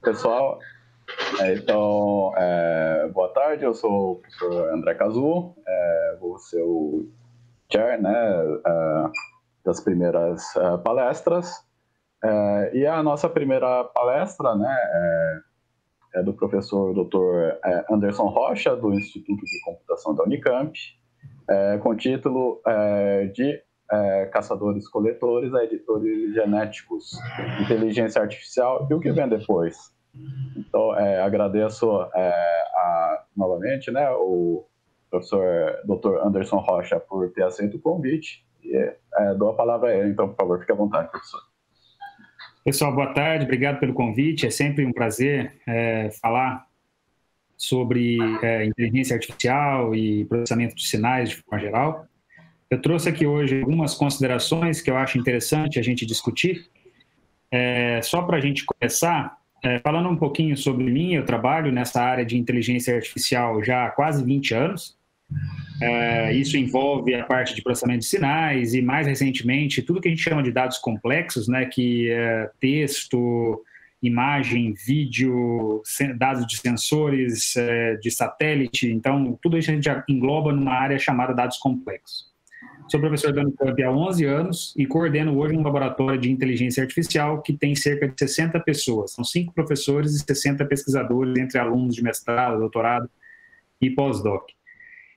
Pessoal, boa tarde, eu sou o professor André Cazu, vou ser o chair, né, das primeiras palestras, e a nossa primeira palestra, né, é do professor Dr. Anderson Rocha, do Instituto de Computação da Unicamp, com o título de Caçadores-Coletores a Editores Genéticos, Inteligência Artificial e o que vem depois. Então, agradeço novamente, né, o professor Dr. Anderson Rocha por ter aceito o convite e dou a palavra a ele. Então, por favor, fique à vontade, professor. Pessoal, boa tarde, obrigado pelo convite. É sempre um prazer falar sobre inteligência artificial e processamento de sinais de forma geral. Eu trouxe aqui hoje algumas considerações que eu acho interessante a gente discutir. Só para a gente começar, falando um pouquinho sobre mim, eu trabalho nessa área de inteligência artificial já há quase 20 anos. Isso envolve a parte de processamento de sinais e, mais recentemente, tudo que a gente chama de dados complexos, né, que é texto, imagem, vídeo, dados de sensores, de satélite. Então, tudo isso a gente já engloba numa área chamada dados complexos. Sou professor da Unicamp há 11 anos e coordeno hoje um laboratório de inteligência artificial que tem cerca de 60 pessoas. São 5 professores e 60 pesquisadores, entre alunos de mestrado, doutorado e pós-doc.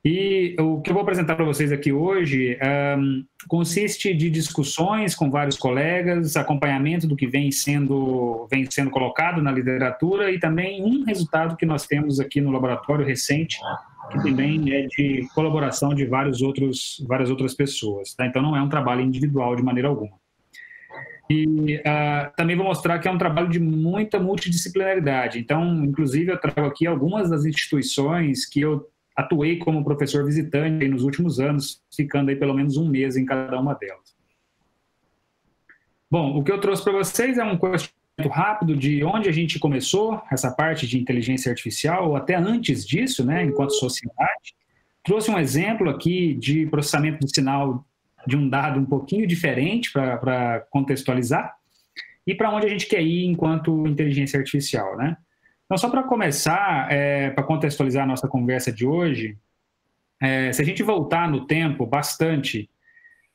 E o que eu vou apresentar para vocês aqui hoje consiste de discussões com vários colegas, acompanhamento do que vem sendo colocado na literatura e também um resultado que nós temos aqui no laboratório recente, que também é de colaboração de várias outras pessoas. Tá? Então, não é um trabalho individual de maneira alguma. E também vou mostrar que é um trabalho de muita multidisciplinaridade. Então, inclusive, eu trago aqui algumas das instituições que eu atuei como professor visitante nos últimos anos, ficando aí pelo menos um mês em cada uma delas. Bom, o que eu trouxe para vocês é um questionamento rápido de onde a gente começou essa parte de inteligência artificial, ou até antes disso, né, enquanto sociedade. Trouxe um exemplo aqui de processamento de sinal de um dado um pouquinho diferente para contextualizar e para onde a gente quer ir enquanto inteligência artificial, né? Então, só para começar, para contextualizar a nossa conversa de hoje, se a gente voltar no tempo bastante,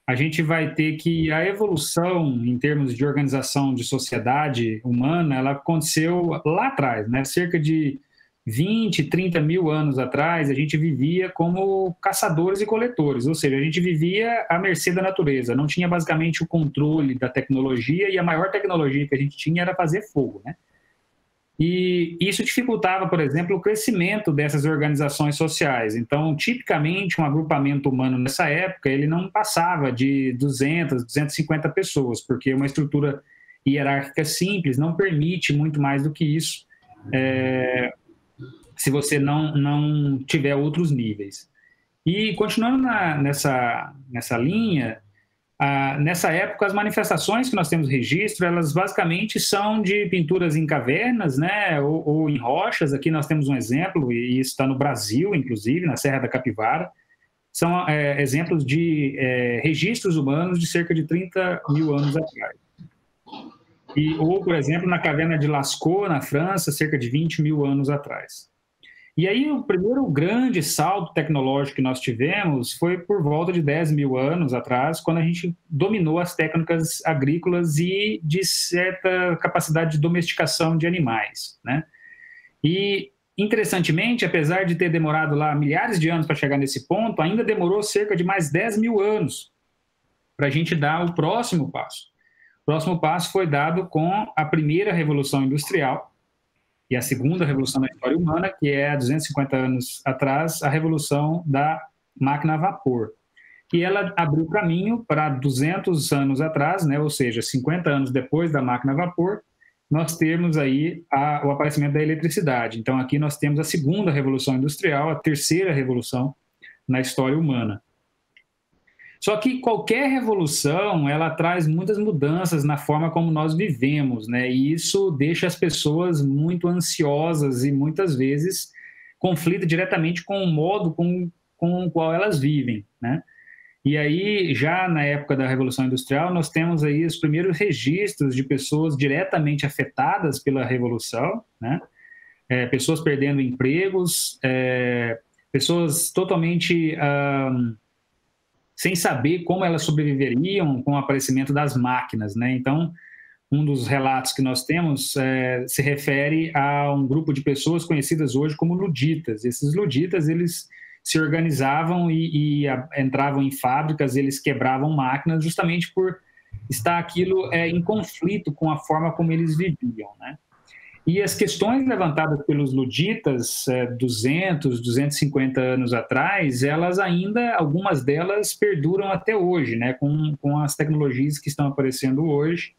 a gente vai ter que a evolução em termos de organização de sociedade humana, ela aconteceu lá atrás, né? Cerca de 20, 30 mil anos atrás, a gente vivia como caçadores e coletores, ou seja, a gente vivia à mercê da natureza, não tinha basicamente o controle da tecnologia e a maior tecnologia que a gente tinha era fazer fogo, né? E isso dificultava, por exemplo, o crescimento dessas organizações sociais. Então, tipicamente, um agrupamento humano nessa época, ele não passava de 200, 250 pessoas, porque uma estrutura hierárquica simples não permite muito mais do que isso, se você não tiver outros níveis. E, continuando nessa linha, nessa época, as manifestações que nós temos registro, elas basicamente são de pinturas em cavernas, né, ou em rochas. Aqui nós temos um exemplo, e isso está no Brasil, inclusive, na Serra da Capivara. São exemplos de registros humanos de cerca de 30 mil anos atrás. Ou, por exemplo, na caverna de Lascaux, na França, cerca de 20 mil anos atrás. E aí, o primeiro grande salto tecnológico que nós tivemos foi por volta de 10 mil anos atrás, quando a gente dominou as técnicas agrícolas e de certa capacidade de domesticação de animais, né? E, interessantemente, apesar de ter demorado lá milhares de anos para chegar nesse ponto, ainda demorou cerca de mais 10 mil anos para a gente dar o próximo passo. O próximo passo foi dado com a primeira Revolução Industrial, e a segunda revolução da história humana, que é há 250 anos atrás, a revolução da máquina a vapor. E ela abriu caminho para 200 anos atrás, né, ou seja, 50 anos depois da máquina a vapor, nós temos aí o aparecimento da eletricidade. Então, aqui nós temos a segunda revolução industrial, a terceira revolução na história humana. Só que qualquer revolução, ela traz muitas mudanças na forma como nós vivemos, né? E isso deixa as pessoas muito ansiosas e muitas vezes conflita diretamente com o modo com o qual elas vivem, né? E aí, já na época da Revolução Industrial, nós temos aí os primeiros registros de pessoas diretamente afetadas pela Revolução, né? Pessoas perdendo empregos, pessoas totalmente sem saber como elas sobreviveriam com o aparecimento das máquinas, né? Então, um dos relatos que nós temos se refere a um grupo de pessoas conhecidas hoje como luditas. Esses luditas, eles se organizavam e entravam em fábricas, eles quebravam máquinas justamente por estar aquilo em conflito com a forma como eles viviam, né? E as questões levantadas pelos luditas 200, 250 anos atrás, elas ainda, algumas delas perduram até hoje, né? Com as tecnologias que estão aparecendo hoje,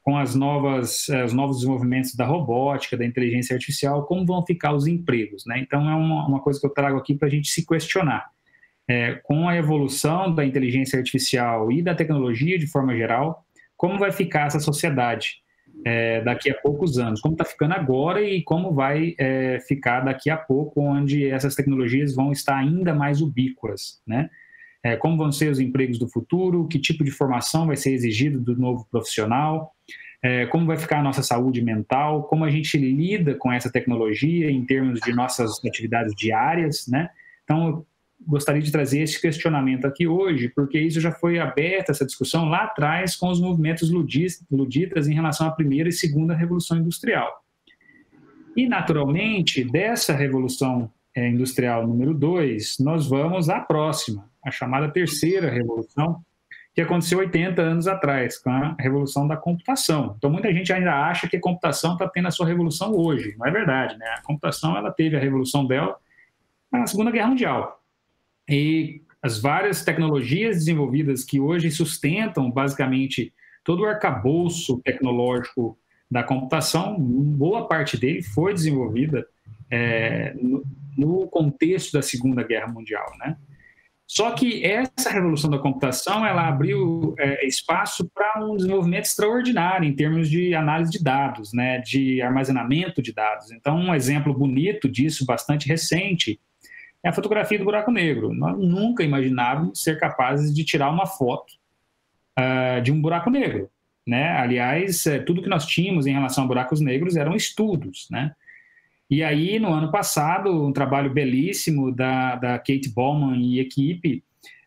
com os novos desenvolvimentos da robótica, da inteligência artificial, como vão ficar os empregos, né? Então, é uma coisa que eu trago aqui para a gente se questionar. Com a evolução da inteligência artificial e da tecnologia de forma geral, como vai ficar essa sociedade daqui a poucos anos? Como está ficando agora e como vai ficar daqui a pouco, onde essas tecnologias vão estar ainda mais ubíquas, né? Como vão ser os empregos do futuro, que tipo de formação vai ser exigido do novo profissional, como vai ficar a nossa saúde mental, como a gente lida com essa tecnologia em termos de nossas atividades diárias, né? Então, eu gostaria de trazer esse questionamento aqui hoje, porque isso já foi aberta, essa discussão lá atrás com os movimentos luditas em relação à primeira e segunda Revolução Industrial. E, naturalmente, dessa Revolução Industrial número 2, nós vamos à próxima, a chamada terceira Revolução, que aconteceu 80 anos atrás, com a Revolução da Computação. Então, muita gente ainda acha que a computação está tendo a sua revolução hoje. Não é verdade, né? A computação ela teve a revolução dela na Segunda Guerra Mundial. E as várias tecnologias desenvolvidas que hoje sustentam, basicamente, todo o arcabouço tecnológico da computação, boa parte dele foi desenvolvida no contexto da Segunda Guerra Mundial, né? Só que essa revolução da computação, ela abriu espaço para um desenvolvimento extraordinário em termos de análise de dados, né, de armazenamento de dados. Então, um exemplo bonito disso, bastante recente, é a fotografia do buraco negro. Nós nunca imaginávamos ser capazes de tirar uma foto de um buraco negro, né? Aliás, tudo que nós tínhamos em relação a buracos negros eram estudos, né? E aí, no ano passado, um trabalho belíssimo da Kate Bowman e equipe,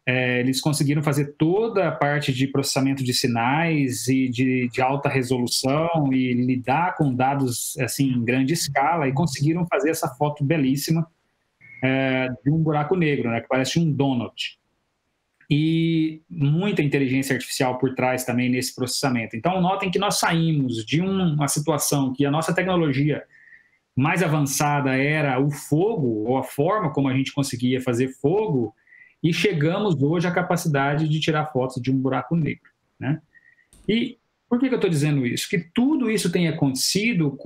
eles conseguiram fazer toda a parte de processamento de sinais e de alta resolução e lidar com dados assim, em grande escala, e conseguiram fazer essa foto belíssima de um buraco negro, né, que parece um donut. E muita inteligência artificial por trás também nesse processamento. Então, notem que nós saímos de uma situação que a nossa tecnologia mais avançada era o fogo, ou a forma como a gente conseguia fazer fogo, e chegamos hoje à capacidade de tirar fotos de um buraco negro, né? E por que eu estou dizendo isso? Que tudo isso tem acontecido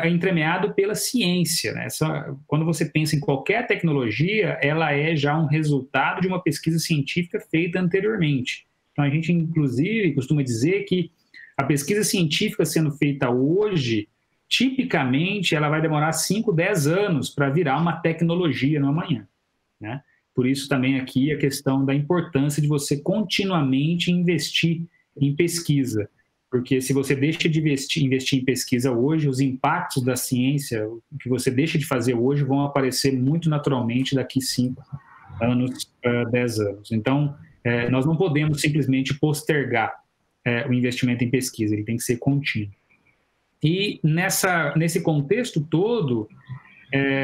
entremeado pela ciência, né? Quando você pensa em qualquer tecnologia, ela é já um resultado de uma pesquisa científica feita anteriormente. Então, a gente, inclusive, costuma dizer que a pesquisa científica sendo feita hoje, tipicamente, ela vai demorar 5, 10 anos para virar uma tecnologia no amanhã, né? Por isso também aqui a questão da importância de você continuamente investir em pesquisa, porque se você deixa de investir em pesquisa hoje, os impactos da ciência, o que você deixa de fazer hoje, vão aparecer muito naturalmente daqui 5 anos, 10 anos. Então, nós não podemos simplesmente postergar o investimento em pesquisa, ele tem que ser contínuo. E nesse contexto todo,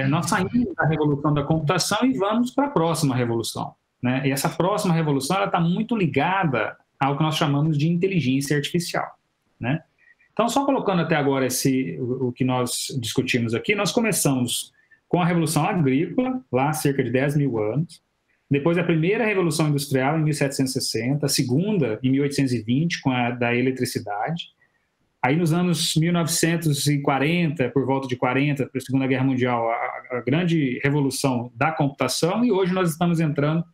nós saímos da revolução da computação e vamos para a próxima revolução, né? E essa próxima revolução está muito ligada ao que nós chamamos de inteligência artificial, né? Então, só colocando até agora o que nós discutimos aqui, nós começamos com a Revolução Agrícola, lá há cerca de 10 mil anos, depois a primeira Revolução Industrial, em 1760, a segunda, em 1820, com a da eletricidade. Aí, nos anos 1940, por volta de 40, para a Segunda Guerra Mundial, a grande revolução da computação, e hoje nós estamos entrando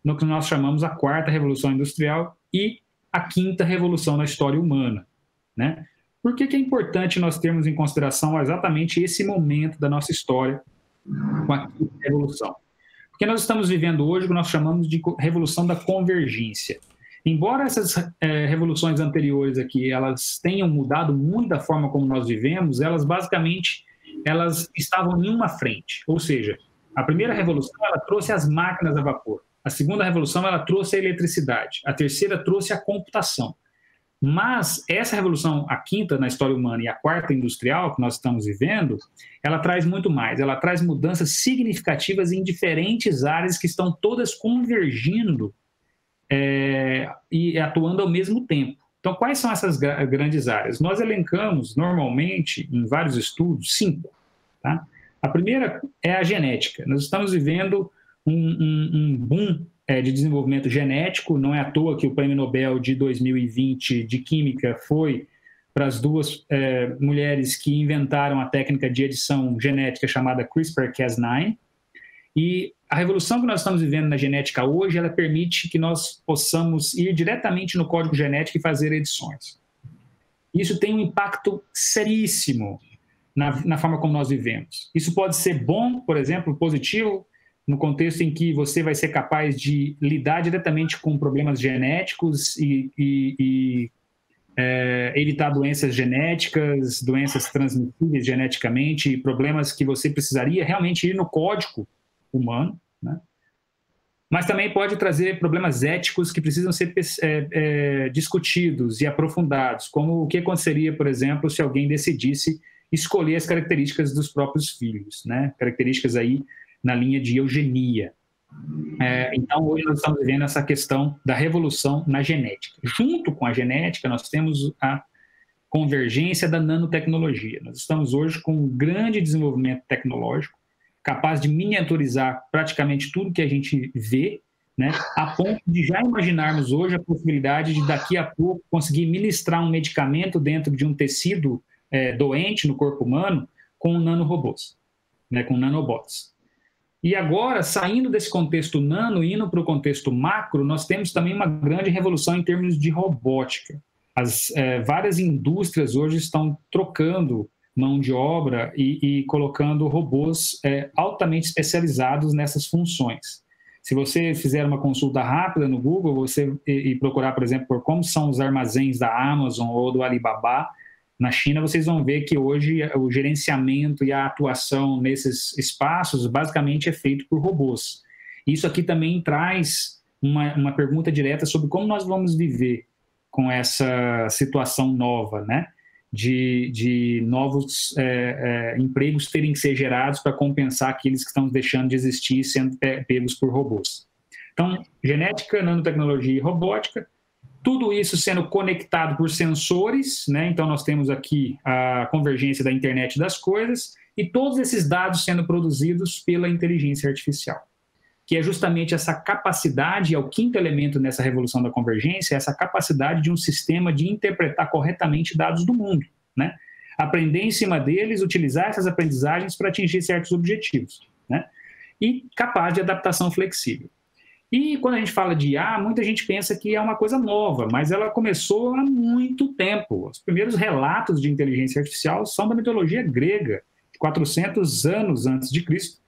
no que nós chamamos a quarta Revolução Industrial e a quinta revolução na história humana, né? Por que é importante nós termos em consideração exatamente esse momento da nossa história com a quinta revolução? Porque nós estamos vivendo hoje o que nós chamamos de revolução da convergência. Embora essas revoluções anteriores aqui, elas tenham mudado muito a forma como nós vivemos, elas basicamente estavam em uma frente. Ou seja, a primeira revolução ela trouxe as máquinas a vapor. A segunda revolução ela trouxe a eletricidade. A terceira trouxe a computação. Mas essa revolução, a quinta na história humana e a quarta industrial que nós estamos vivendo, ela traz muito mais. Ela traz mudanças significativas em diferentes áreas que estão todas convergindo e atuando ao mesmo tempo. Então, quais são essas grandes áreas? Nós elencamos, normalmente, em vários estudos, 5. Tá? A primeira é a genética. Nós estamos vivendo um boom de desenvolvimento genético. Não é à toa que o Prêmio Nobel de 2020 de Química foi para as duas mulheres que inventaram a técnica de edição genética chamada CRISPR-Cas9. E a revolução que nós estamos vivendo na genética hoje, ela permite que nós possamos ir diretamente no código genético e fazer edições. Isso tem um impacto seríssimo na forma como nós vivemos. Isso pode ser bom, por exemplo, positivo, no contexto em que você vai ser capaz de lidar diretamente com problemas genéticos e evitar doenças genéticas, doenças transmissíveis geneticamente, problemas que você precisaria realmente ir no código humano, né? Mas também pode trazer problemas éticos que precisam ser discutidos e aprofundados, como o que aconteceria, por exemplo, se alguém decidisse escolher as características dos próprios filhos, né? Características aí na linha de eugenia. Então, hoje nós estamos vivendo essa questão da revolução na genética. Junto com a genética, nós temos a convergência da nanotecnologia. Nós estamos hoje com um grande desenvolvimento tecnológico, capaz de miniaturizar praticamente tudo que a gente vê, né, a ponto de já imaginarmos hoje a possibilidade de, daqui a pouco, conseguir ministrar um medicamento dentro de um tecido doente no corpo humano com nanorobôs, né, com nanobots. E agora, saindo desse contexto nano e indo para o contexto macro, nós temos também uma grande revolução em termos de robótica. Várias indústrias hoje estão trocando mão de obra e colocando robôs altamente especializados nessas funções. Se você fizer uma consulta rápida no Google e procurar, por exemplo, por como são os armazéns da Amazon ou do Alibaba na China, vocês vão ver que hoje o gerenciamento e a atuação nesses espaços basicamente é feito por robôs. Isso aqui também traz uma pergunta direta sobre como nós vamos viver com essa situação nova, né? De novos empregos terem que ser gerados para compensar aqueles que estão deixando de existir sendo pegos por robôs. Então, genética, nanotecnologia e robótica, tudo isso sendo conectado por sensores, né? Então nós temos aqui a convergência da internet das coisas e todos esses dados sendo produzidos pela inteligência artificial, que é justamente essa capacidade, é o quinto elemento nessa revolução da convergência, essa capacidade de um sistema de interpretar corretamente dados do mundo, né? Aprender em cima deles, utilizar essas aprendizagens para atingir certos objetivos, né? E capaz de adaptação flexível. E quando a gente fala de IA, muita gente pensa que é uma coisa nova, mas ela começou há muito tempo. Os primeiros relatos de inteligência artificial são da mitologia grega, 400 anos antes de Cristo,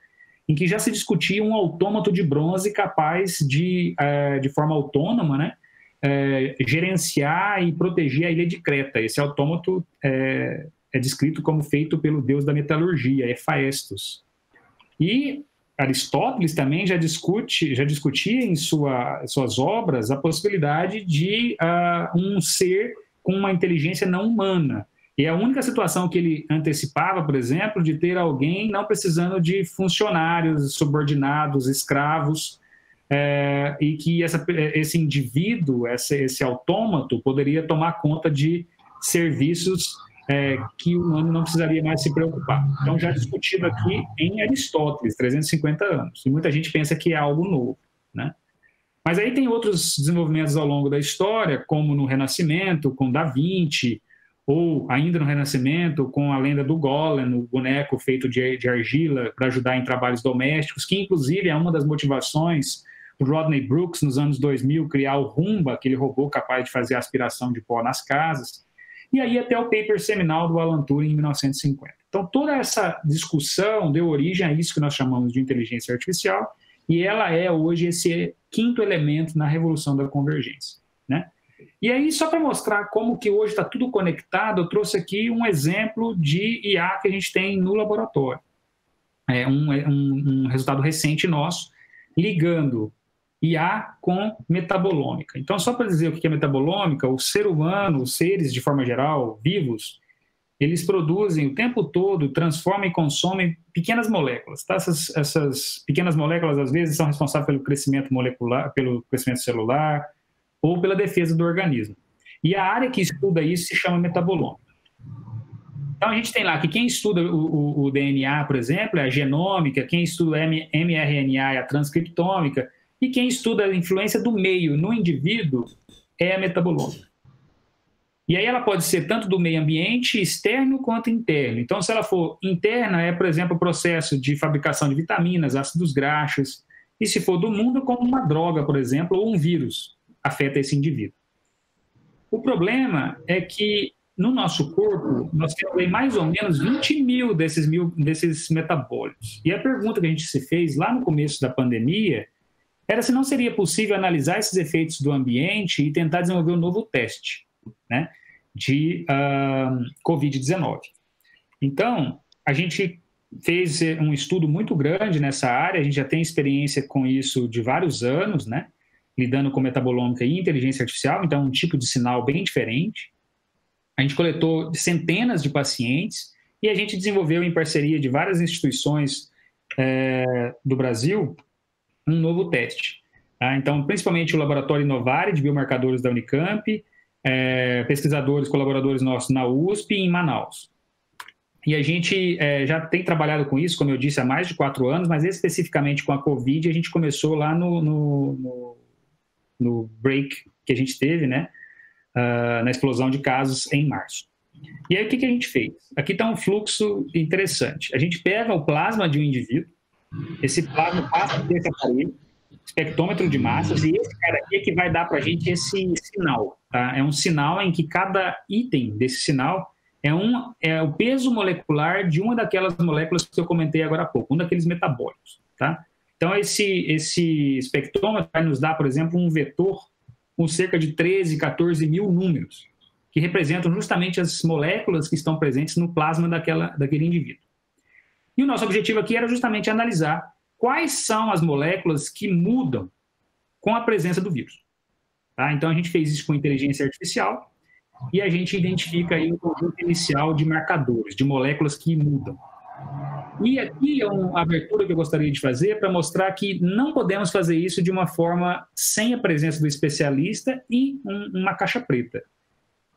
em que já se discutia um autômato de bronze capaz de forma autônoma, né, gerenciar e proteger a ilha de Creta. Esse autômato é descrito como feito pelo deus da metalurgia, Hephaestos. E Aristóteles também já discutia em suas obras a possibilidade de um ser com uma inteligência não humana. E a única situação que ele antecipava, por exemplo, de ter alguém não precisando de funcionários, subordinados, escravos, e que esse indivíduo, esse autômato, poderia tomar conta de serviços que o humano não precisaria mais se preocupar. Então, já discutido aqui em Aristóteles, 350 anos. E muita gente pensa que é algo novo, né? Mas aí tem outros desenvolvimentos ao longo da história, como no Renascimento, com Da Vinci, ou ainda no Renascimento, com a lenda do Golem, o boneco feito de argila para ajudar em trabalhos domésticos, que inclusive é uma das motivações do Rodney Brooks, nos anos 2000, criar o Roomba, aquele robô capaz de fazer aspiração de pó nas casas. E aí até o paper seminal do Alan Turing em 1950. Então, toda essa discussão deu origem a isso que nós chamamos de inteligência artificial, e ela é hoje esse quinto elemento na revolução da convergência, né? E aí, só para mostrar como que hoje está tudo conectado, eu trouxe aqui um exemplo de IA que a gente tem no laboratório. É um resultado recente nosso, ligando IA com metabolômica. Então, só para dizer o que é metabolômica, o ser humano, os seres de forma geral, vivos, eles produzem o tempo todo, transformam e consomem pequenas moléculas. Tá? Essas pequenas moléculas, às vezes, são responsáveis pelo crescimento molecular, pelo crescimento celular ou pela defesa do organismo. E a área que estuda isso se chama metabolômica. Então, a gente tem lá que quem estuda o DNA, por exemplo, é a genômica, quem estuda mRNA é a transcriptômica, e quem estuda a influência do meio no indivíduo é a metabolômica. E aí ela pode ser tanto do meio ambiente, externo, quanto interno. Então, se ela for interna, é, por exemplo, o processo de fabricação de vitaminas, ácidos graxos. E se for do mundo, como uma droga, por exemplo, ou um vírus, afeta esse indivíduo. O problema é que no nosso corpo, nós temos mais ou menos 20 mil desses metabólitos. E a pergunta que a gente se fez lá no começo da pandemia era se não seria possível analisar esses efeitos do ambiente e tentar desenvolver um novo teste, né, de Covid-19. Então, a gente fez um estudo muito grande nessa área, a gente já tem experiência com isso de vários anos, né, lidando com metabolômica e inteligência artificial, então é um tipo de sinal bem diferente. A gente coletou centenas de pacientes e a gente desenvolveu, em parceria de várias instituições do Brasil, um novo teste. Tá? Então, principalmente o Laboratório Inovari, de biomarcadores da Unicamp, pesquisadores, colaboradores nossos na USP e em Manaus. E a gente já tem trabalhado com isso, como eu disse, há mais de 4 anos, mas especificamente com a Covid, a gente começou lá no break que a gente teve, né? Na explosão de casos em março. E aí o que a gente fez? Aqui está um fluxo interessante. A gente pega o plasma de um indivíduo, esse plasma passa por esse aparelho, espectrômetro de massas, e esse cara aqui é que vai dar para a gente esse sinal. Tá? É um sinal em que cada item desse sinal é o peso molecular de uma daquelas moléculas que eu comentei agora há pouco, um daqueles metabólicos. Tá? Então esse espectrômetro vai nos dar, por exemplo, um vetor com cerca de 13, 14 mil números, que representam justamente as moléculas que estão presentes no plasma daquele indivíduo. E o nosso objetivo aqui era justamente analisar quais são as moléculas que mudam com a presença do vírus. Tá? Então, a gente fez isso com inteligência artificial e a gente identifica aí um conjunto inicial de marcadores, de moléculas que mudam. E aqui é uma abertura que eu gostaria de fazer para mostrar que não podemos fazer isso de uma forma sem a presença do especialista e uma caixa preta.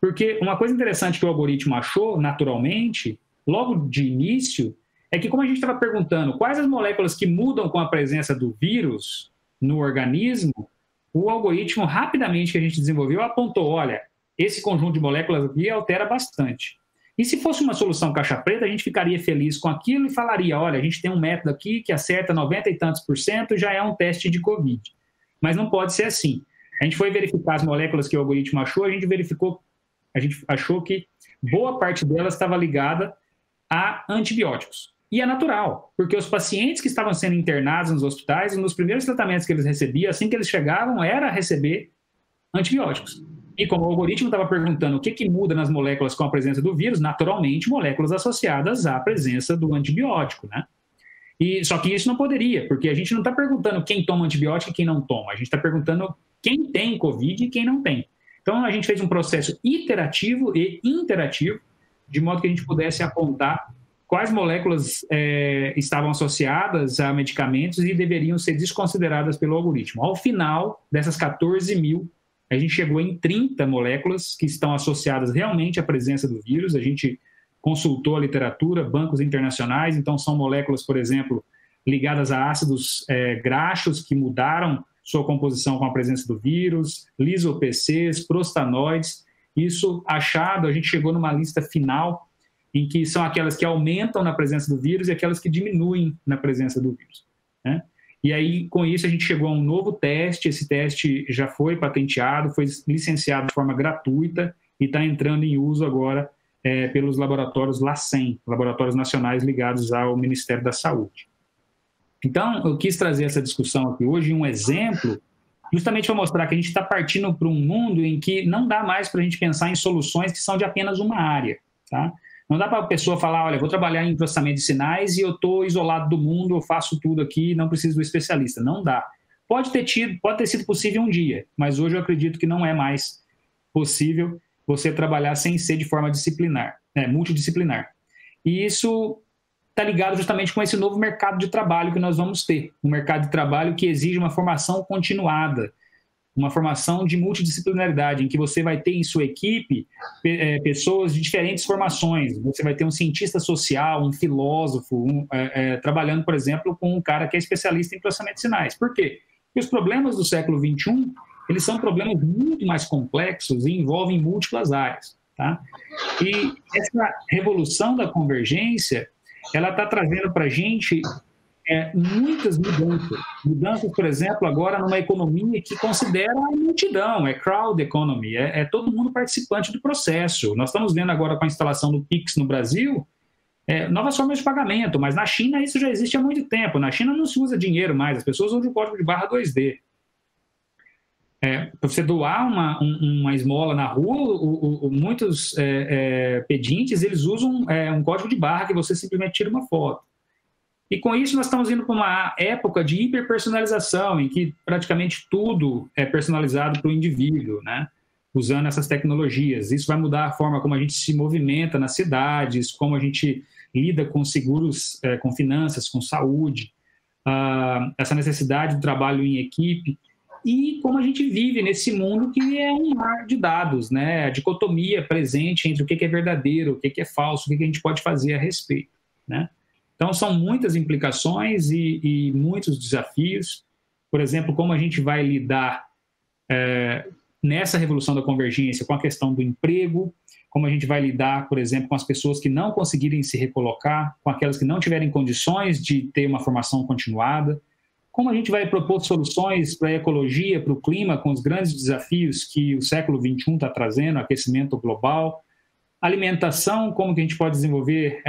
Porque uma coisa interessante que o algoritmo achou, naturalmente, logo de início, é que como a gente estava perguntando quais as moléculas que mudam com a presença do vírus no organismo, o algoritmo rapidamente que a gente desenvolveu apontou, olha, esse conjunto de moléculas aqui altera bastante. E se fosse uma solução caixa preta, a gente ficaria feliz com aquilo e falaria, olha, a gente tem um método aqui que acerta 90 e tantos %, já é um teste de Covid. Mas não pode ser assim. A gente foi verificar as moléculas que o algoritmo achou, a gente achou que boa parte delas estava ligada a antibióticos. E é natural, porque os pacientes que estavam sendo internados nos hospitais, nos primeiros tratamentos que eles recebiam, assim que eles chegavam, era receber antibióticos. E como o algoritmo estava perguntando o que muda nas moléculas com a presença do vírus, naturalmente, moléculas associadas à presença do antibiótico, né? Só que isso não poderia, porque a gente não está perguntando quem toma antibiótico e quem não toma. A gente está perguntando quem tem Covid e quem não tem. Então, a gente fez um processo iterativo e interativo, de modo que a gente pudesse apontar quais moléculas estavam associadas a medicamentos e deveriam ser desconsideradas pelo algoritmo. Ao final dessas 14 mil, a gente chegou em 30 moléculas que estão associadas realmente à presença do vírus. A gente consultou a literatura, bancos internacionais, então são moléculas, por exemplo, ligadas a ácidos graxos que mudaram sua composição com a presença do vírus, liso-PCs, prostanoides. Isso achado, a gente chegou numa lista final em que são aquelas que aumentam na presença do vírus e aquelas que diminuem na presença do vírus, né? E aí, com isso, a gente chegou a um novo teste. Esse teste já foi patenteado, foi licenciado de forma gratuita e está entrando em uso agora pelos laboratórios LACEN, laboratórios nacionais ligados ao Ministério da Saúde. Então, eu quis trazer essa discussão aqui hoje, um exemplo, justamente para mostrar que a gente está partindo para um mundo em que não dá mais para a gente pensar em soluções que são de apenas uma área, tá? Não dá para a pessoa falar, olha, vou trabalhar em processamento de sinais e eu estou isolado do mundo, eu faço tudo aqui, não preciso do especialista. Não dá. Pode ter sido possível um dia, mas hoje eu acredito que não é mais possível você trabalhar sem ser de forma disciplinar, multidisciplinar. E isso está ligado justamente com esse novo mercado de trabalho que nós vamos ter. Um mercado de trabalho que exige uma formação continuada, uma formação de multidisciplinaridade, em que você vai ter em sua equipe pessoas de diferentes formações. Você vai ter um cientista social, um filósofo, trabalhando, por exemplo, com um cara que é especialista em processamento de sinais. Por quê? Porque os problemas do século XXI, eles são problemas muito mais complexos e envolvem múltiplas áreas. Tá? E essa revolução da convergência, ela está trazendo para a gente muitas mudanças. Mudanças, por exemplo, agora numa economia que considera a multidão, crowd economy, todo mundo participante do processo. Nós estamos vendo agora com a instalação do Pix no Brasil, novas formas de pagamento, mas na China isso já existe há muito tempo. Na China não se usa dinheiro mais, as pessoas usam o código de barra 2D. Para você doar uma esmola na rua, muitos pedintes, eles usam um código de barra que você simplesmente tira uma foto. E com isso nós estamos indo para uma época de hiperpersonalização, em que praticamente tudo é personalizado para o indivíduo, né? Usando essas tecnologias. Isso vai mudar a forma como a gente se movimenta nas cidades, como a gente lida com seguros, com finanças, com saúde, essa necessidade do trabalho em equipe, e como a gente vive nesse mundo que é um mar de dados, né? A dicotomia presente entre o que é verdadeiro, o que é falso, o que a gente pode fazer a respeito, né? Então, são muitas implicações e muitos desafios. Por exemplo, como a gente vai lidar nessa revolução da convergência com a questão do emprego, como a gente vai lidar, por exemplo, com as pessoas que não conseguirem se recolocar, com aquelas que não tiverem condições de ter uma formação continuada, como a gente vai propor soluções para a ecologia, para o clima, com os grandes desafios que o século XXI está trazendo, aquecimento global, alimentação, como que a gente pode desenvolver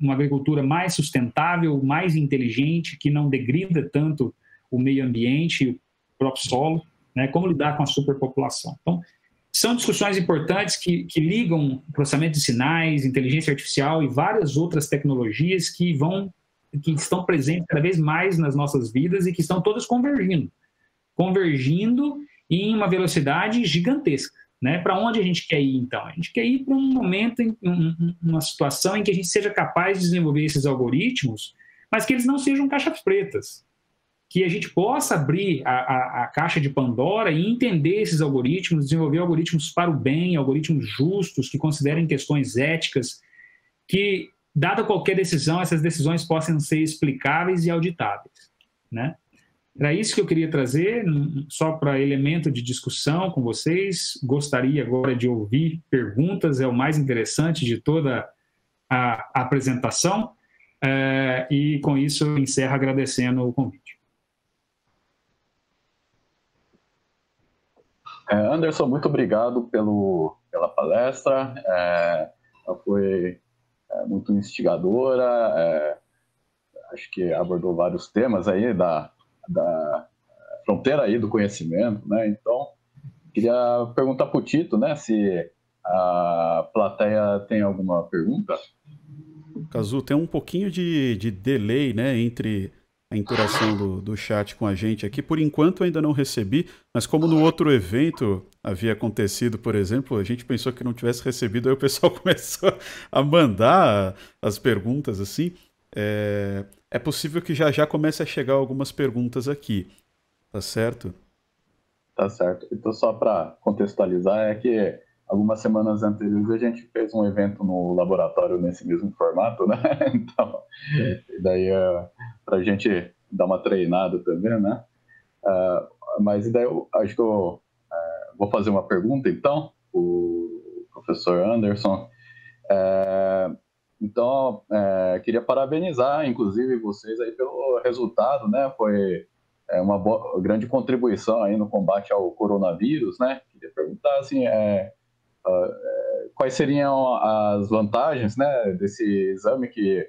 uma agricultura mais sustentável, mais inteligente, que não degrida tanto o meio ambiente, o próprio solo, né? Como lidar com a superpopulação. Então, são discussões importantes que ligam processamento de sinais, inteligência artificial e várias outras tecnologias que estão presentes cada vez mais nas nossas vidas e que estão todas convergindo em uma velocidade gigantesca. Né? Para onde a gente quer ir, então? A gente quer ir para um momento, uma situação em que a gente seja capaz de desenvolver esses algoritmos, mas que eles não sejam caixas pretas. Que a gente possa abrir a caixa de Pandora e entender esses algoritmos, desenvolver algoritmos para o bem, algoritmos justos, que considerem questões éticas, que, dada qualquer decisão, essas decisões possam ser explicáveis e auditáveis, né? Era isso que eu queria trazer, só para elemento de discussão com vocês. Gostaria agora de ouvir perguntas, é o mais interessante de toda a apresentação. E com isso eu encerro agradecendo o convite. Anderson, muito obrigado pela palestra. Ela foi muito instigadora. Acho que abordou vários temas aí da fronteira aí do conhecimento, né? Então, queria perguntar para o Tito, né, se a plateia tem alguma pergunta. Cazu, tem um pouquinho de delay, né, entre a interação do chat com a gente aqui. Por enquanto ainda não recebi, mas como no outro evento havia acontecido, por exemplo, a gente pensou que não tivesse recebido, aí o pessoal começou a mandar as perguntas assim. É possível que já comece a chegar algumas perguntas aqui, tá certo? Tá certo. Então, só para contextualizar, é que algumas semanas anteriores a gente fez um evento no laboratório nesse mesmo formato, né? Então, daí para a gente dar uma treinada também, né? Mas daí eu acho que eu vou fazer uma pergunta, então, o professor Anderson. Então, queria parabenizar, inclusive, vocês aí pelo resultado, né? Foi uma grande contribuição aí no combate ao coronavírus, né? Queria perguntar, assim, quais seriam as vantagens, né, desse exame que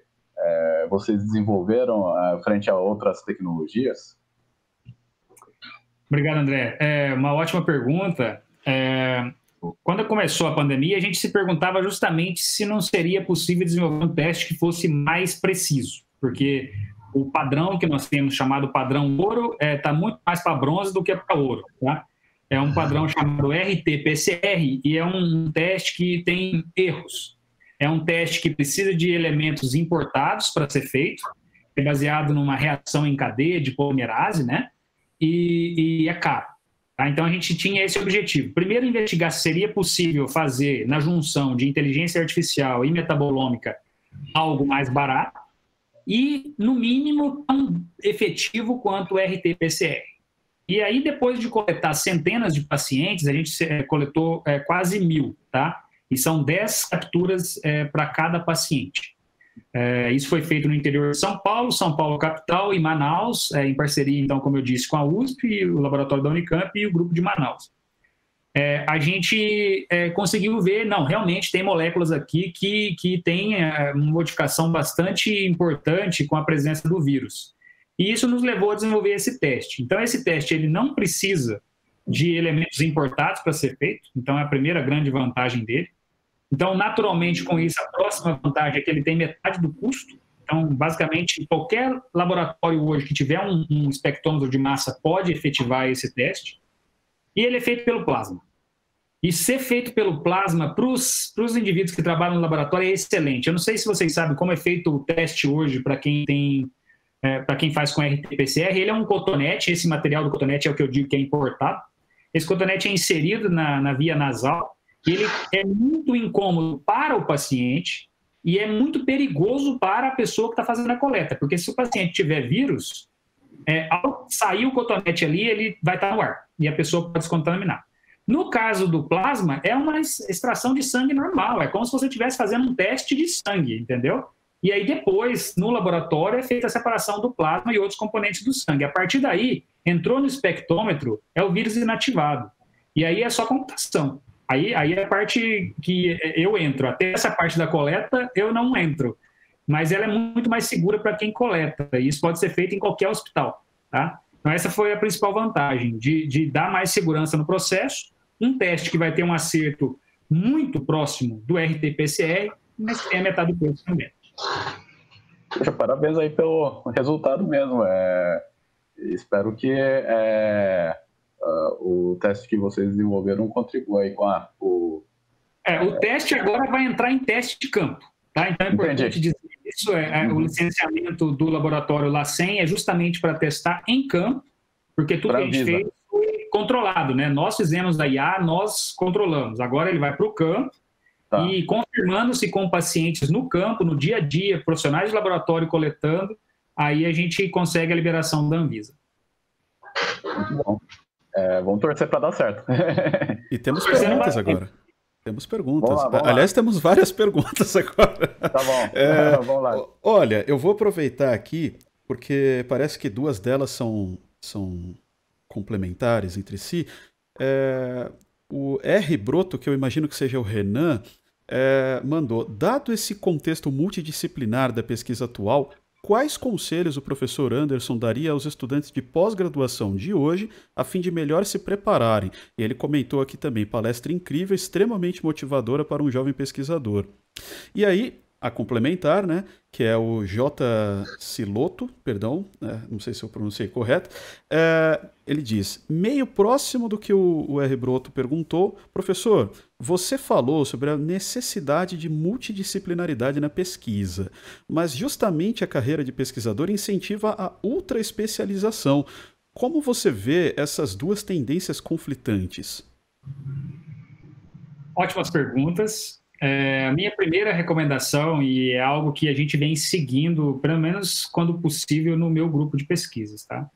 vocês desenvolveram frente a outras tecnologias? Obrigado, André. Uma ótima pergunta. Quando começou a pandemia, a gente se perguntava justamente se não seria possível desenvolver um teste que fosse mais preciso, porque o padrão que nós temos, chamado padrão ouro, está muito mais para bronze do que para ouro, tá? É um padrão chamado RT-PCR e é um teste que tem erros. É um teste que precisa de elementos importados para ser feito, é baseado numa reação em cadeia de polimerase, né? E é caro. Tá? Então, a gente tinha esse objetivo. Primeiro, investigar se seria possível fazer, na junção de inteligência artificial e metabolômica, algo mais barato e, no mínimo, tão efetivo quanto o RT-PCR. E aí, depois de coletar centenas de pacientes, a gente coletou quase 1.000, tá? E são 10 capturas para cada paciente. Isso foi feito no interior de São Paulo capital e Manaus, em parceria, então, como eu disse, com a USP, o laboratório da Unicamp e o grupo de Manaus. A gente conseguiu ver, não, realmente tem moléculas aqui que têm uma modificação bastante importante com a presença do vírus. E isso nos levou a desenvolver esse teste. Então, esse teste ele não precisa de elementos importados para ser feito, então é a primeira grande vantagem dele. Então, naturalmente, com isso, a próxima vantagem é que ele tem metade do custo. Então, basicamente, qualquer laboratório hoje que tiver um espectrômetro de massa pode efetivar esse teste. E ele é feito pelo plasma. E ser feito pelo plasma para os indivíduos que trabalham no laboratório é excelente. Eu não sei se vocês sabem como é feito o teste hoje para quem faz com RT-PCR. Ele é um cotonete, esse material do cotonete é o que eu digo que é importado. Esse cotonete é inserido na via nasal. Ele é muito incômodo para o paciente e é muito perigoso para a pessoa que está fazendo a coleta, porque se o paciente tiver vírus, ao sair o cotonete ali, ele vai estar no ar e a pessoa pode se contaminar. No caso do plasma, é uma extração de sangue normal, é como se você estivesse fazendo um teste de sangue, entendeu? E aí depois, no laboratório, é feita a separação do plasma e outros componentes do sangue. A partir daí, entrou no espectrômetro, é o vírus inativado. E aí é só computação. Aí é a parte que eu entro. Até essa parte da coleta, eu não entro. Mas ela é muito mais segura para quem coleta. E isso pode ser feito em qualquer hospital. Tá? Então, essa foi a principal vantagem, de dar mais segurança no processo. Um teste que vai ter um acerto muito próximo do RT-PCR, mas tem a metade do preço também. Poxa, parabéns aí pelo resultado mesmo. Espero que o teste que vocês desenvolveram contribua aí com o teste agora vai entrar em teste de campo, tá? Então é importante dizer isso, o licenciamento do laboratório LACEN é justamente para testar em campo, porque tudo que a gente fez foi controlado, né? Nós fizemos a IA, nós controlamos. Agora ele vai para o campo e confirmando-se com pacientes no campo, no dia a dia, profissionais de laboratório coletando, aí a gente consegue a liberação da Anvisa. Muito bom. Vamos torcer para dar certo. E temos perguntas agora. Temos perguntas. Vamos lá. Aliás, temos várias perguntas agora. Tá bom. Vamos lá. Olha, eu vou aproveitar aqui, porque parece que duas delas são complementares entre si. O R. Broto, que eu imagino que seja o Renan, mandou: dado esse contexto multidisciplinar da pesquisa atual, quais conselhos o professor Anderson daria aos estudantes de pós-graduação de hoje a fim de melhor se prepararem? E ele comentou aqui também: palestra incrível, extremamente motivadora para um jovem pesquisador. E aí, a complementar, né, que é o J. Siloto, perdão, não sei se eu pronunciei correto, ele diz, meio próximo do que o R. Broto perguntou: professor, você falou sobre a necessidade de multidisciplinaridade na pesquisa, mas justamente a carreira de pesquisador incentiva a ultraespecialização. Como você vê essas duas tendências conflitantes? Ótimas perguntas. A minha primeira recomendação, e é algo que a gente vem seguindo, pelo menos quando possível, no meu grupo de pesquisas, tá?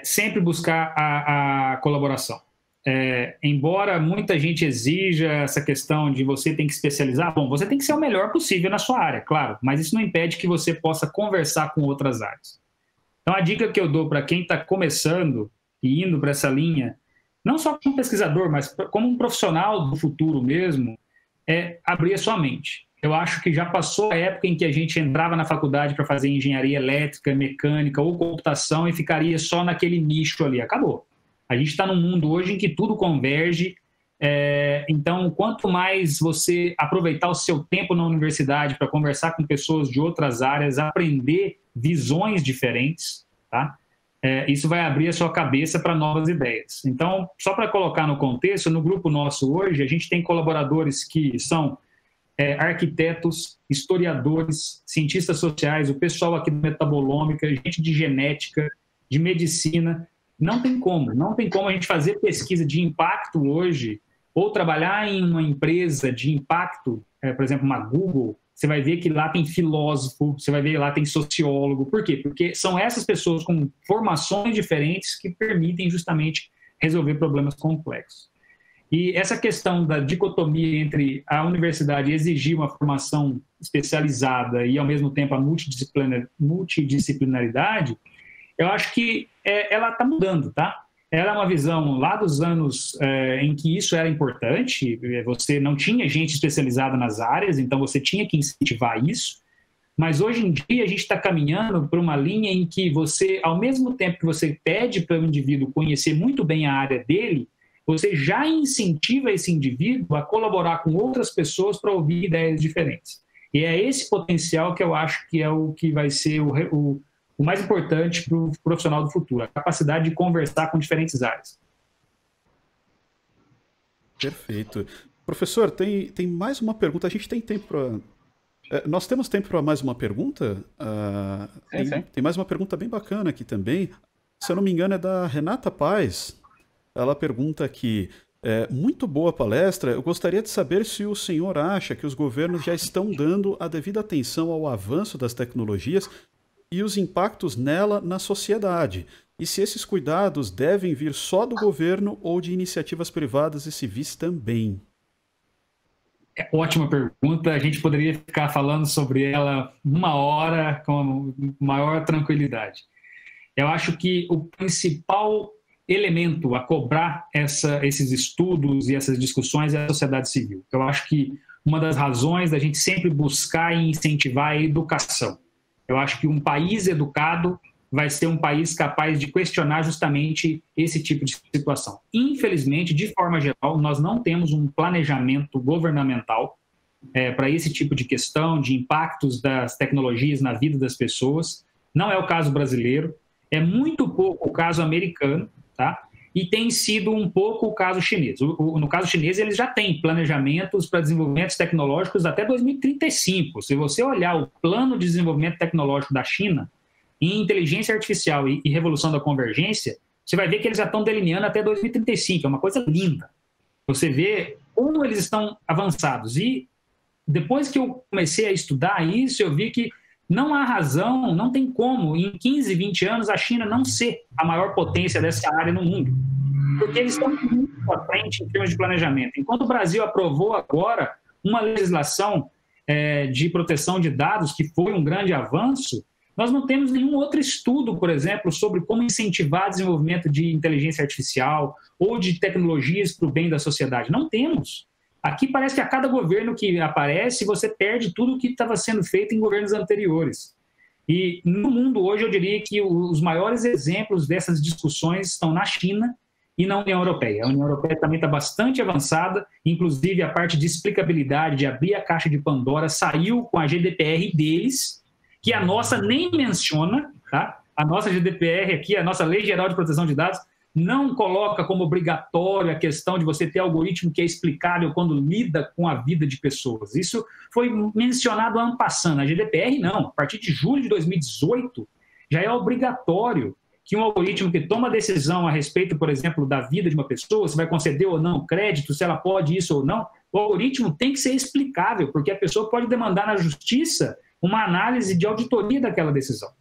Sempre buscar a colaboração. Embora muita gente exija essa questão de você tem que especializar, bom, você tem que ser o melhor possível na sua área, claro, mas isso não impede que você possa conversar com outras áreas. Então, a dica que eu dou para quem está começando e indo para essa linha, não só como pesquisador, mas como um profissional do futuro mesmo, é abrir a sua mente. eu acho que já passou a época em que a gente entrava na faculdade para fazer engenharia elétrica, mecânica ou computação e ficaria só naquele nicho ali. Acabou. A gente está num mundo hoje em que tudo converge. Então, quanto mais você aproveitar o seu tempo na universidade para conversar com pessoas de outras áreas, aprender visões diferentes, tá? Isso vai abrir a sua cabeça para novas ideias. Então, só para colocar no contexto, no grupo nosso hoje, a gente tem colaboradores que são arquitetos, historiadores, cientistas sociais, o pessoal aqui do Metabolômica, gente de genética, de medicina. Não tem como a gente fazer pesquisa de impacto hoje ou trabalhar em uma empresa de impacto, por exemplo, uma Google. Você vai ver que lá tem filósofo, você vai ver que lá tem sociólogo. Por quê? Porque são essas pessoas com formações diferentes que permitem justamente resolver problemas complexos. E essa questão da dicotomia entre a universidade exigir uma formação especializada e, ao mesmo tempo, a multidisciplinaridade, eu acho que ela está mudando, tá? Ela é uma visão lá dos anos em que isso era importante, você não tinha gente especializada nas áreas, então você tinha que incentivar isso, mas hoje em dia a gente está caminhando por uma linha em que você, ao mesmo tempo que você pede para o indivíduo conhecer muito bem a área dele, você já incentiva esse indivíduo a colaborar com outras pessoas para ouvir ideias diferentes. E é esse potencial que eu acho que é o que vai ser o mais importante para o profissional do futuro, a capacidade de conversar com diferentes áreas. Perfeito. Professor, tem mais uma pergunta. A gente tem tempo para... Nós temos tempo para mais uma pergunta? Sim. Tem mais uma pergunta bem bacana aqui também. Se eu não me engano, é da Renata Paz. Ela pergunta aqui, muito boa palestra, eu gostaria de saber se o senhor acha que os governos já estão dando a devida atenção ao avanço das tecnologias e os impactos nela na sociedade, e se esses cuidados devem vir só do governo ou de iniciativas privadas e civis também. Ótima pergunta, a gente poderia ficar falando sobre ela 1 hora com maior tranquilidade. Eu acho que o principal elemento a cobrar esses estudos e essas discussões é a sociedade civil. Eu acho que uma das razões da gente sempre buscar e incentivar a educação. Eu acho que um país educado vai ser um país capaz de questionar justamente esse tipo de situação. Infelizmente, de forma geral, nós não temos um planejamento governamental para esse tipo de questão, de impactos das tecnologias na vida das pessoas. Não é o caso brasileiro, é muito pouco o caso americano, tá? E tem sido um pouco o caso chinês. No caso chinês, eles já têm planejamentos para desenvolvimentos tecnológicos até 2035. Se você olhar o plano de desenvolvimento tecnológico da China, em inteligência artificial e revolução da convergência, você vai ver que eles já estão delineando até 2035. É uma coisa linda. Você vê como eles estão avançados. E depois que eu comecei a estudar isso, eu vi que não há razão, não tem como, em 15, 20 anos, a China não ser a maior potência dessa área no mundo. Porque eles estão muito à frente em termos de planejamento. Enquanto o Brasil aprovou agora uma legislação de proteção de dados, que foi um grande avanço, nós não temos nenhum outro estudo, por exemplo, sobre como incentivar o desenvolvimento de inteligência artificial ou de tecnologias para o bem da sociedade. Não temos. Aqui parece que a cada governo que aparece, você perde tudo o que estava sendo feito em governos anteriores. E no mundo hoje, eu diria que os maiores exemplos dessas discussões estão na China e na União Europeia. A União Europeia também está bastante avançada, inclusive a parte de explicabilidade, de abrir a caixa de Pandora, saiu com a GDPR deles, que a nossa nem menciona, tá? A nossa GDPR aqui, a nossa Lei Geral de Proteção de Dados, não coloca como obrigatório a questão de você ter algoritmo que é explicável quando lida com a vida de pessoas. Isso foi mencionado en passant. A GDPR não. A partir de julho de 2018, já é obrigatório que um algoritmo que toma decisão a respeito, por exemplo, da vida de uma pessoa, se vai conceder ou não crédito, se ela pode isso ou não, o algoritmo tem que ser explicável, porque a pessoa pode demandar na justiça uma análise de auditoria daquela decisão.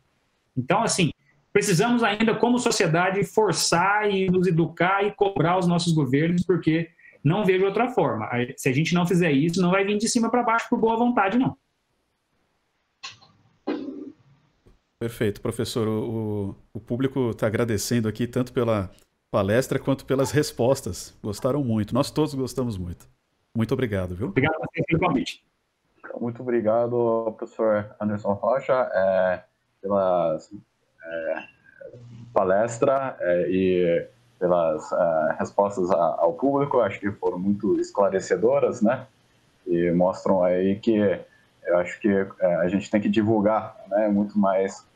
Então, assim, precisamos ainda, como sociedade, forçar e nos educar e cobrar os nossos governos, porque não vejo outra forma. Se a gente não fizer isso, não vai vir de cima para baixo por boa vontade, não. Perfeito, professor. O público está agradecendo aqui tanto pela palestra quanto pelas respostas. Gostaram muito. Nós todos gostamos muito. Muito obrigado, viu? Obrigado a você pelo convite. Muito obrigado, professor Anderson Rocha, pela palestra e pelas respostas ao público. Acho que foram muito esclarecedoras, né? E mostram aí que eu acho que a gente tem que divulgar, né, muito mais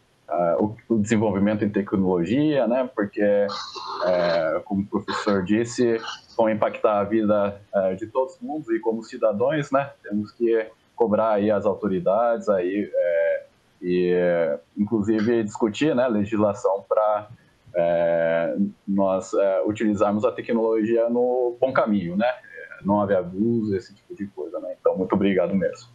o desenvolvimento em tecnologia, né? Porque, como o professor disse, vão impactar a vida de todos mundo e como cidadãos, né? Temos que cobrar aí as autoridades aí e inclusive discutir, né, legislação para nós utilizarmos a tecnologia no bom caminho, né? Não haver abuso, esse tipo de coisa, né? Então, muito obrigado mesmo.